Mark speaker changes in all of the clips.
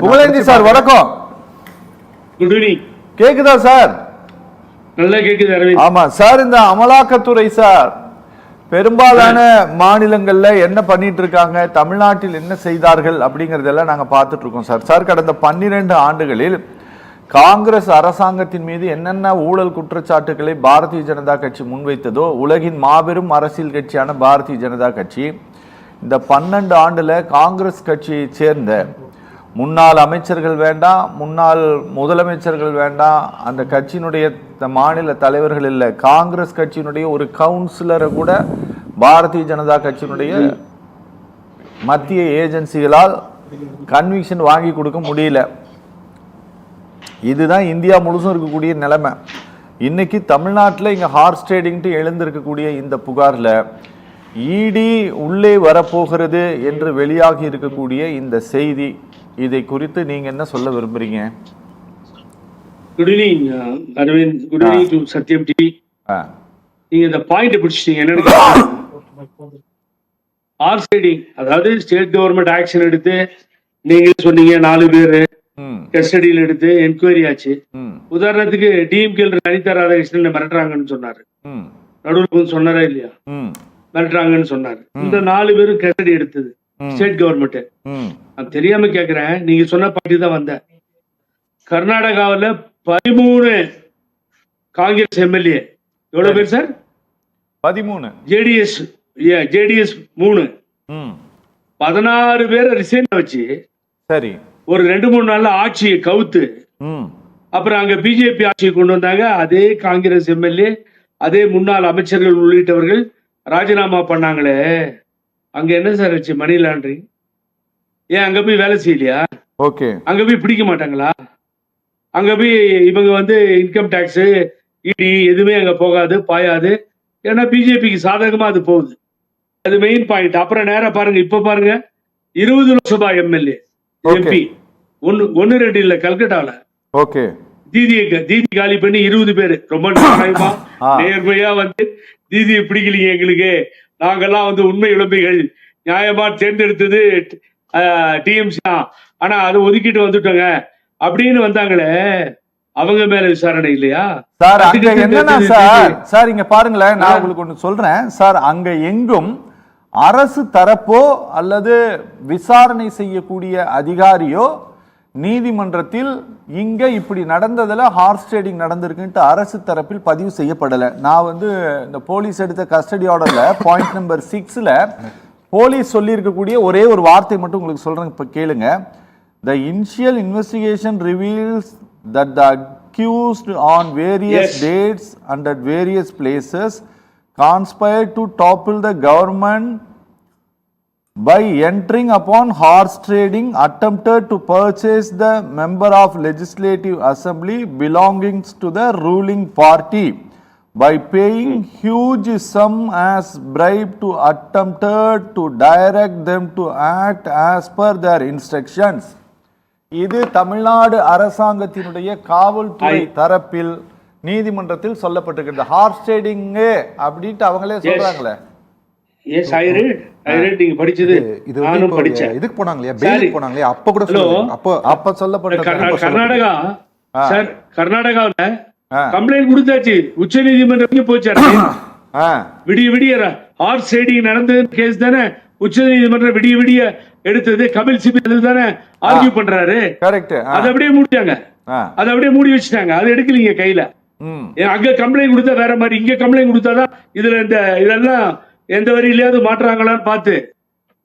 Speaker 1: Pugazhendhi sir வணக்கம். கேக்குதா sir?
Speaker 2: நல்லா கேக்குது அரவிந்த்.
Speaker 1: ஆமா சார், இந்த அமலாக்கத்துறை சார் பெரும்பாலான மாநிலங்கள்ல என்ன பண்ணிட்டு இருக்காங்க, தமிழ்நாட்டில் என்ன செய்தார்கள் அப்படிங்கறதெல்லாம் நாங்க பார்த்துட்டு இருக்கோம் சார். சார், கடந்த 12 ஆண்டுகளில் காங்கிரஸ் அரசாங்கத்தின் மீது என்னென்ன ஊழல் குற்றச்சாட்டுகளை பாரதிய ஜனதா கட்சி முன்வைத்ததோ, உலகின் மாபெரும் அரசியல் கட்சியான பாரதிய ஜனதா கட்சி இந்த 12 ஆண்டுல காங்கிரஸ் கட்சியை சேர்ந்த முன்னாள் அமைச்சர்கள் வேண்டாம், முன்னாள் முதலமைச்சர்கள் வேண்டாம், அந்த கட்சியினுடைய மாநில தலைவர்கள் இல்லை, காங்கிரஸ் கட்சியினுடைய ஒரு கவுன்சிலரை கூட பாரதிய ஜனதா கட்சியினுடைய மத்திய ஏஜென்சிகளால் கன்விக்ஷன் வாங்கி கொடுக்க முடியல. இதுதான் இந்தியா முழுசும் இருக்கக்கூடிய நிலைமை. இன்னைக்கு தமிழ்நாட்டில் இங்கே ஹார்ஸ் ட்ரேடிங்ட்டு எழுந்திருக்கக்கூடிய இந்த புகாரில் இடி உள்ளே வரப்போகிறது என்று வெளியாகி இருக்கக்கூடிய இந்த செய்தி, இதை குறித்து நீங்க என்ன சொல்ல விரும்புறீங்க?
Speaker 2: Good evening Aravind. Good evening to Sathyam TV. நீங்க இந்த பாயிண்ட் பிடிச்சிட்டீங்க. என்னன்னு ஹார்ஸ் ட்ரேடிங், அதாவது ஸ்டேட் கவர்மெண்ட் ஆக்ஷன் எடுத்து நீங்க சொன்னீங்க 4 பேர் கஸ்டடியில் எடுத்து என்கொயரி ஆச்சு. உதாரணத்துக்கு டிஎம்கே அனிதா ராதாகிருஷ்ணன் மிரட்டுறாங்கன்னு சொன்னாரு, நடுவில் சொன்னாரா இல்லையா? மிரட்டுறாங்கன்னு சொன்னாரு. இந்த 4 பேரும் கஸ்டடி எடுத்தது ஸ்டேட் கவர்மெண்ட். நான் தெரியாம கேக்குறேன், நீங்க சொன்ன பாட்டி தான் வந்த. கர்நாடகாவில் 13 காங்கிரஸ் எம்எல்ஏ, எவ்வளவு பேர் சார்? 13. ஜேடிஎஸ் 3, 16 பேரை ரிசைன் வச்சு சரி ஒரு 2-3 நாள்ல ஆட்சியை கவுத்து அப்புறம் அங்க பிஜேபி ஆட்சியை கொண்டு வந்தாங்க. அதே காங்கிரஸ் எம்எல்ஏ, அதே முன்னாள் அமைச்சர்கள் உள்ளிட்டவர்கள் ராஜினாமா பண்ணாங்களே. அங்க என்ன சார் வச்சு? Money laundering. ஏன் அங்க போய் வேலை செய்யலையா? ஓகே, அங்க போய் பிடிக்க மாட்டாங்களா? அங்க போய் இவங்க இன்கம் டாக்ஸ், இடி எதுவுமே அங்க போகாது, பாயாது. ஏன்னா பிஜேபிக்கு சாதகமா அது போகுது. அது மெயின் பாயிண்ட். அப்புறம் நேரம் பாருங்க, இப்ப பாருங்க 20 லோக்சபா எம்எல்ஏ எம்பி, 1-2 இல்ல, கல்கட்டாவில ஓகே தீதி காலி பண்ணி 20 பேரு ரொம்ப நேர்மையா தீதியை பிடிக்கலீங்க எங்களுக்கு, நாங்கெல்லாம் உண்மை இழப்பைகள், நியாயமா தேர்ந்தெடுத்தது டிஎம்சி தான், ஆனா அதை ஒதுக்கிட்டு வந்துட்டோங்க அப்படின்னு வந்தாங்களே, அவங்க மேல விசாரணை இல்லையா
Speaker 1: சார்? அங்க என்னன்னா சார் இங்க பாருங்களேன், நான் உங்களுக்கு ஒண்ணு சொல்றேன் சார். அங்க எங்கும் அரசு தரப்போ அல்லது விசாரணை செய்யக்கூடிய அதிகாரியோ நீதிமன்றத்தில் இங்க இப்படி நடந்ததுல ஹார்ஸ் ட்ரேடிங் நடந்திருக்குன்ட்டு அரசு தரப்பில் பதிவு செய்யப்படலை. நான் இந்த போலீஸ் எடுத்த கஸ்டடி ஆர்டர்ல பாயிண்ட் நம்பர் 6ல போலீஸ் சொல்லி இருக்கக்கூடிய ஒரே ஒரு வார்த்தை மட்டும் உங்களுக்கு சொல்றேன், இப்ப கேளுங்க. The initial investigation reveals that the accused on various dates and at various places conspired to topple the government by entering upon horse trading, attempted to purchase the member of legislative assembly belonging to the ruling party by paying huge sum as bribe to attempted to direct them to act as per their instructions. இது தமிழ்நாடு அரசாங்கத்தினுடைய காவல்துறை தரப்பில் நீதிமன்றத்தில் சொல்லப்பட்டிருக்கிறது. Hours trading அப்படின்ட்டு அவங்களே சொல்றாங்களே.
Speaker 2: Yes, I read. நீங்க படிச்சது நானும் படிச்சேன்.
Speaker 3: இதுக்கு போனாங்களே, பெயிலுக்கு போனாங்களே, அப்ப கூட
Speaker 1: அப்ப சொல்லப்பட்ட
Speaker 2: கர்நாடகா சார், கர்நாடகாவுல கம்ப்ளைண்ட் கொடுத்தாச்சு, உச்ச நீதிமன்றம் போச்சு. விடிய விடிய ஹார்ஸ் ட்ரேடிங் நடந்தது கேஸ் தானே உச்ச நீதிமன்றம் விடிய விடிய எடுத்தது. கபில் சிபில் தானே ஆர்கியூ பண்றாரு. கரெக்ட். அதை அப்படியே மூடிட்டாங்க, அதை அப்படியே மூடி வச்சுட்டாங்க, அதை எடுக்கலீங்க கையில. அங்க கம்ப்ளைண்ட் கொடுத்தா வேற மாதிரி, இங்க கம்ப்ளைண்ட் கொடுத்தாதான் இதுல இதெல்லாம் எந்த வரியிலையாவது மாற்றாங்களான்னு பார்த்து.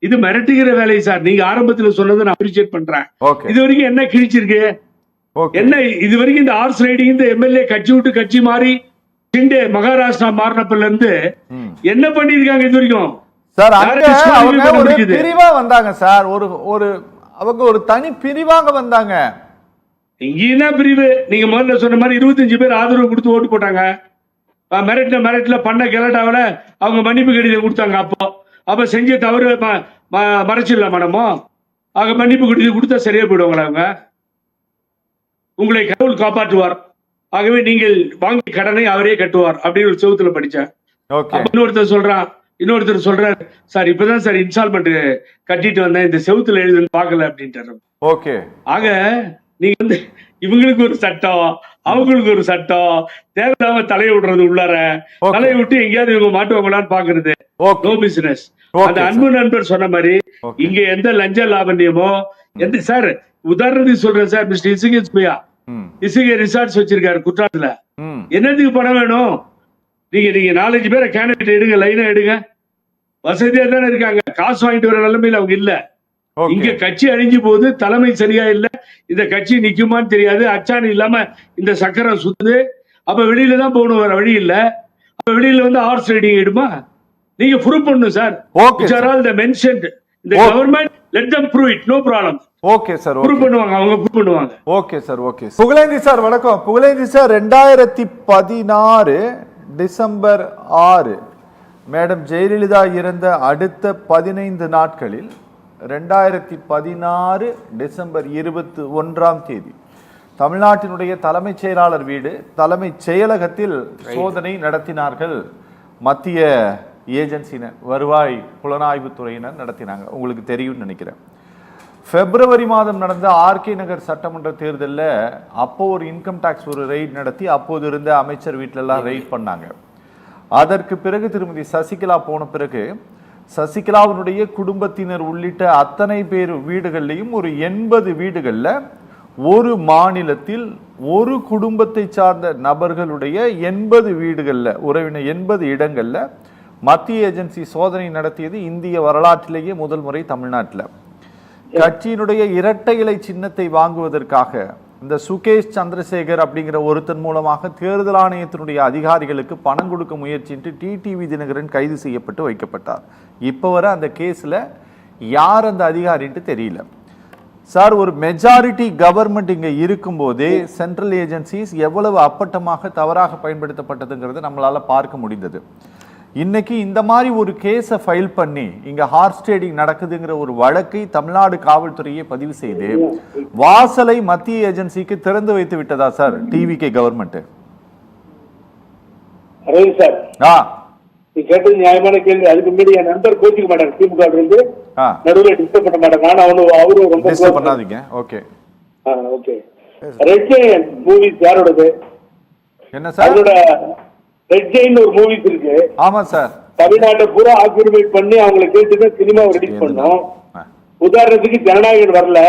Speaker 2: இது மிரட்டுகிற வேலை சார். நீங்க ஆரம்பத்துல சொன்னதை நான் அப்ரிஷியேட் பண்றேன். இது வரைக்கும் என்ன கிழிச்சிருக்கு? என்ன இது வரைக்கும் இந்த ஹார்ஸ் ரைடிங், இந்த எம்எல்ஏ கட்சி விட்டு கட்சி மாறி ஷிண்டே மகாராஷ்டிரா மாறினப்பல இருந்து என்ன பண்ணிருக்காங்க இது வரைக்கும்?
Speaker 1: சார் ஒரு பிரிவா வந்தாங்க சார், அவங்க ஒரு தனி பிரிவாக வந்தாங்க.
Speaker 2: இங்க பிரிவு, நீங்க முதல்ல சொன்ன மாதிரி 25 பேர் ஆதரவு கொடுத்து ஓட்டு போட்டாங்க. மெரிட்ல பண்ண கெலட்டாவில அவங்க மன்னிப்பு கடிதம் கொடுத்தாங்க. அப்ப செஞ்ச தவறு மறைச்சிடலாம் மேடமோ, ஆக மன்னிப்பு கடிதம் கொடுத்தா சரியா போயிடுவாங்களா? அவங்க உங்களை கடவுள் காப்பாற்றுவார், ஆகவே நீங்கள் வாங்கி கடனை அவரே கட்டுவார் அப்படின்னு ஒரு செவுத்துல படிச்சேன். இன்னொருத்தர் சொல்றாரு, சார் இப்பதான் சார் இன்ஸ்டால்மெண்ட் கட்டிட்டு வந்தேன், இந்த செவுத்துல எழுதுன்னு பாக்கல அப்படின்ட்டு.
Speaker 1: ஓகே.
Speaker 2: ஆக நீங்க வந்து இவங்களுக்கு ஒரு சட்டம், அவங்களுக்கு ஒரு சட்டம், தேவையில்லாம தலையை விடுறது உள்ளார, தலையை விட்டு எங்கேயாவது இவங்க மாட்டுவாங்களான்னு பாக்குறது. No business. அந்த அன்பு நண்பர் சொன்ன மாதிரி இங்க எந்த லஞ்ச லாபண்யமோ எந்த சார் உதாரணத்துக்கு சொல்றேன் சார், மிஸ்டர் இசுகே இசுகே ரிசார்ட்ஸ் வச்சிருக்காரு குற்றாலத்துல. என்னத்துக்கு பணம் வேணும்? நீங்க 4-5 பேரை கேண்டிடேட் எடுங்க, லைனா எடுங்க. வசதியா தானே இருக்காங்க, காசு வாங்கிட்டு வர நிலைமையில அவங்க இல்ல. இங்க கட்சி அழிஞ்சு போகுது, தலைமை சரியா இல்ல, இந்த கட்சி நிக்குமான்னு தெரியாது, அச்சாணி இல்லாம இந்த சக்கரம் சுத்துது. அப்ப வெளியில தான் போகணும், வர வழி இல்ல. அப்ப வெளியில வந்து ஹார்ஸ் ரைடிங் எடுமா? நீங்க ப்ரூவ் பண்ணணும் sir. which are all the mentioned the government, let them prove it, no problem.
Speaker 1: Okay sir,
Speaker 2: prove பண்ணுவாங்க, அவங்க ப்ரூவ் பண்ணுவாங்க.
Speaker 1: Okay sir, okay. Pugazhendhi sir வணக்கம். Pugazhendhi sir, 2016 December 6 madam Jayalalithaa இறந்த அடுத்த 15 நாட்களில் 2016 டிசம்பர் 21ஆம் தேதி தமிழ்நாட்டினுடைய தலைமைச் செயலாளர் வீடு, தலைமைச் செயலகத்தில் சோதனை நடத்தினார்கள். மத்திய ஏஜென்சினர், வருவாய் புலனாய்வு துறையினர் நடத்தினாங்க. உங்களுக்கு தெரியும்னு நினைக்கிறேன். பிப்ரவரி மாதம் நடந்த ஆர்கே நகர் சட்டமன்ற தேர்தலில் அப்போ ஒரு இன்கம் டாக்ஸ் ஒரு ரெய்ட் நடத்தி அப்போது இருந்த அமைச்சர் வீட்டிலெல்லாம் ரெய்ட் பண்ணாங்க. அதற்கு பிறகு திருமதி சசிகலா போன பிறகு சசிகலாவினுடைய குடும்பத்தினர் உள்ளிட்ட அத்தனை பேர் வீடுகள்லையும் ஒரு 80 வீடுகளில் ஒரு மாநிலத்தில் ஒரு குடும்பத்தை சார்ந்த நபர்களுடைய 80 வீடுகளில் உறவினர் 80 இடங்களில் மத்திய ஏஜென்சி சோதனை நடத்தியது இந்திய வரலாற்றிலேயே முதல் முறை தமிழ்நாட்டில். கட்சியினுடைய இரட்டை இலை சின்னத்தை வாங்குவதற்காக இந்த சுகேஷ் சந்திரசேகர் அப்படிங்கிற ஒருத்தன் மூலமாக தேர்தல் ஆணையத்தினுடைய அதிகாரிகளுக்கு பணம் கொடுக்க முயற்சிட்டு டிடிவி தினகரன் கைது செய்யப்பட்டு வைக்கப்பட்டார். இப்போ வர அந்த கேஸில் யார் அந்த அதிகாரின்ட்டு தெரியல சார். ஒரு மெஜாரிட்டி கவர்மெண்ட் இங்கே இருக்கும்போதே சென்ட்ரல் ஏஜென்சிஸ் எவ்வளவு அப்பட்டமாக தவறாக பயன்படுத்தப்பட்டதுங்கிறத நம்மளால பார்க்க முடிந்தது. இன்னைக்கு இந்த மாதிரி ஒரு கேஸை ஃபைல் பண்ணி இங்க ஹார்ஸ் ட்ரேடிங் நடக்குதுங்கிற ஒரு வழக்கை தமிழ்நாடு காவல்துறையை பதிவு செய்து வாசலை மத்திய ஏஜென்சிக்கு திறந்து வைத்து விட்டதா சார் டிவிகே கவர்மெண்ட்?
Speaker 4: சார் நீ கேட்டது நியாயமான கேள்வி. அதுக்கு முன்னாடி என் நண்பர் கோச்சிக்க மாட்டாங்க, திமுக இருந்து நடுவில் டிஸ்டர்ப் பண்ண மாட்டாங்க. ஆனா அவரும் ரொம்ப
Speaker 1: டிஸ்டர்ப் பண்ணாதீங்க. Okay
Speaker 4: okay. Red Giant Movies யாரோடது?
Speaker 1: என்ன சார்?
Speaker 4: அதோட ரெட் ஜெயின் ஒரு மூவிஸ் இருக்கு.
Speaker 1: ஆமா சார்.
Speaker 4: தமிழ்நாட்டை பூரா ஆக்கிரமிட் பண்ணி அவங்களை கேட்டுதான் சினிமா ரிலீஸ் பண்ணோம். உதாரணத்துக்கு ஜனநாயகன் வரல,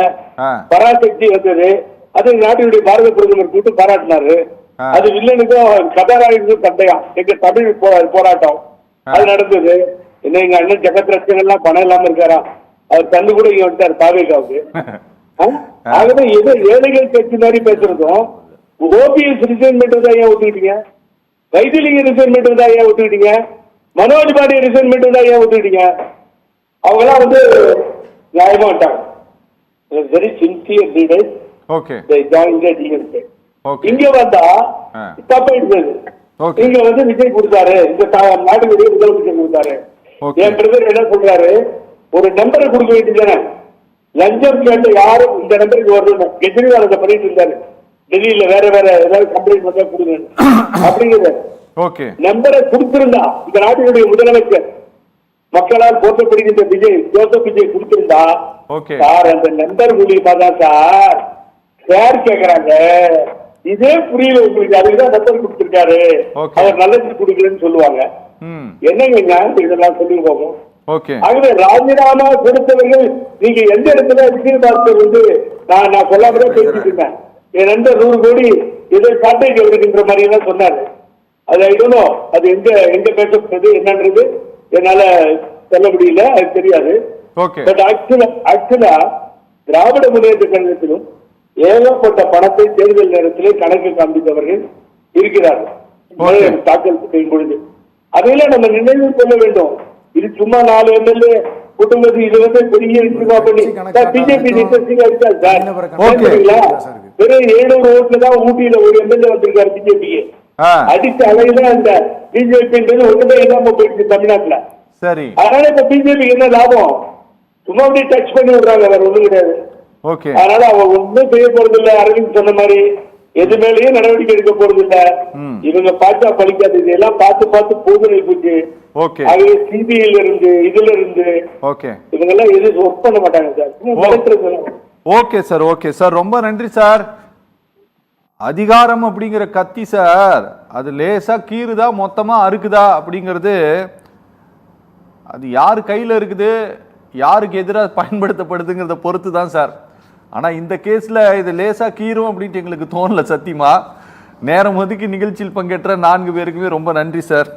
Speaker 4: பராசக்தி வந்தது. அது நாட்டினுடைய பாரத பிரதமர் கூட்டு பாராட்டினாரு. அது வில்லனுக்கும் கதாநாயகனுக்கும் சண்டையா எங்க தமிழ் போராட்டம் அது நடந்தது. என்ன எங்க அண்ணன் ஜெகத் ரட்சன் எல்லாம் பணம் இல்லாம இருக்காரா? அவர் தந்து கூட இங்க வந்துட்டாரு தாவேகாவுக்கு. ஆகவே ஏதோ ஏழைகள் கட்சி மாதிரி பேசுறதும் ஓபிஎஸ் ரிசைன்மெண்ட் தான் ஏன் ஒத்துக்கிட்டீங்க? வைத்திலிங்க ரிசைன்மெண்ட் தான் ஏன் ஒத்துக்கிட்டீங்க? மனோஜ் பாண்டிய ரிசைன்மெண்ட் தான் ஏன் ஒத்துக்கிட்டீங்க? அவங்க எல்லாம் வந்து நியாயமா விட்டாங்க. Very sincere leaders.
Speaker 1: ஓகே.
Speaker 4: இங்க வந்தா தப்பாயிடுது. இங்க வந்து விஜய் கொடுத்தாரு, இந்த நாட்டுடைய முதலமைச்சர் கொடுத்தாரு. என் பிரதர் என்ன சொல்றாரு, ஒரு நம்பரை கொடுக்க வேண்டியதானே? லஞ்சம் கேட்ட யாரும் இந்த நம்பருக்கு வரணும். கெஜ்ரிவால் அதை பண்ணிட்டு இருந்தாரு. டெல்லியில வேற வேற ஏதாவது கம்ப்ளைண்ட் வந்தா கொடுங்க அப்படிங்கிறது. நம்பரை கொடுத்திருந்தா இந்த நாட்டினுடைய முதலமைச்சர் மக்களால் போற்றப்படுகின்ற ஜோசப் விஜய் கொடுத்திருந்தா சார் அந்த நம்பர் மூலியமா தான் சார் யார் கேக்குறாங்க. இதே புரியல உங்களுக்கு, அதுக்குதான் நம்பர் கொடுத்திருக்காரு, அவர் நல்லது கொடுக்கலன்னு சொல்லுவாங்க. என்னங்க இதெல்லாம் சொல்லி போகும். ஆகவே ராஜினாமா கொடுத்தவர்கள் நீங்க எந்த இடத்துல விஜயபாஸ்கர் வந்து நான் சொல்லாமதான் பேசிட்டு இருந்தேன். என் நண்பர் 100 கோடி ஏதோ சாட்டை எழுதுகின்ற மாதிரி எல்லாம் சொன்னாரு. அது ஐடோனோ அது எங்க பேசப்பட்டது என்னன்றது என்னால சொல்ல முடியல, அது தெரியாது. பட் ஆக்சுவலா திராவிட முன்னேற்ற கழகத்திலும் ஏகப்பட்ட பணத்தை தேர்தல் நேரத்திலே கணக்கு காண்பித்தவர்கள் இருக்கிறார்கள் தாக்கல் செய்யும் பொழுது. அதையெல்லாம் நம்ம நினைவு கொள்ள வேண்டும். இது சும்மா 4 எம்எல்ஏ குடும்பத்து இது வந்து பெரிய பண்ணி பிஜேபி வெறும் 700 ஓட்டுல தான் ஊட்டியில ஒரு எம்எல்ஏ வந்திருக்காரு பிஜேபிக்கு. அடிச்ச அலையில அந்த பிஜேபின்றது ஒண்ணுமே இல்லாம போயிடுச்சு தமிழ்நாட்டுல.
Speaker 1: சரி,
Speaker 4: அதனால இப்ப பிஜேபிக்கு என்ன லாபம்? சும்மா அப்படியே டச் பண்ணி விடுறாங்க, வேற ஒண்ணும் கிடையாது. அதனால அவங்க ஒண்ணும் செய்ய போறது இல்ல. அரவிந்த் சொன்ன மாதிரி எது மேலேயும் நடவடிக்கை எடுக்க போறது இல்ல. இவங்க பார்த்தா பழிக்காது, இதெல்லாம் பார்த்து பார்த்து போதும் போச்சு. ஆகவே சிபிஐல இருந்து இதுல இருந்து இவங்க எல்லாம் எதுவும் ஒர்க் பண்ண மாட்டாங்க சார்.
Speaker 1: ஓகே சார் ரொம்ப நன்றி சார். அதிகாரம் அப்படிங்கிற கத்தி சார், அது லேசா கீறுதா மொத்தமா அறுக்குதா அப்படிங்கிறது அது யாரு கையில இருக்குது, யாருக்கு எதிராக பயன்படுத்தப்படுதுங்கிறத பொறுத்து தான் சார். ஆனா இந்த கேஸ்ல இது லேசா கீரும் அப்படின்ட்டு எங்களுக்கு தோணல சத்தியமா. நேரம் ஒதுக்கி நிகழ்ச்சியில் பங்கேற்ற 4 பேருக்குமே ரொம்ப நன்றி சார்.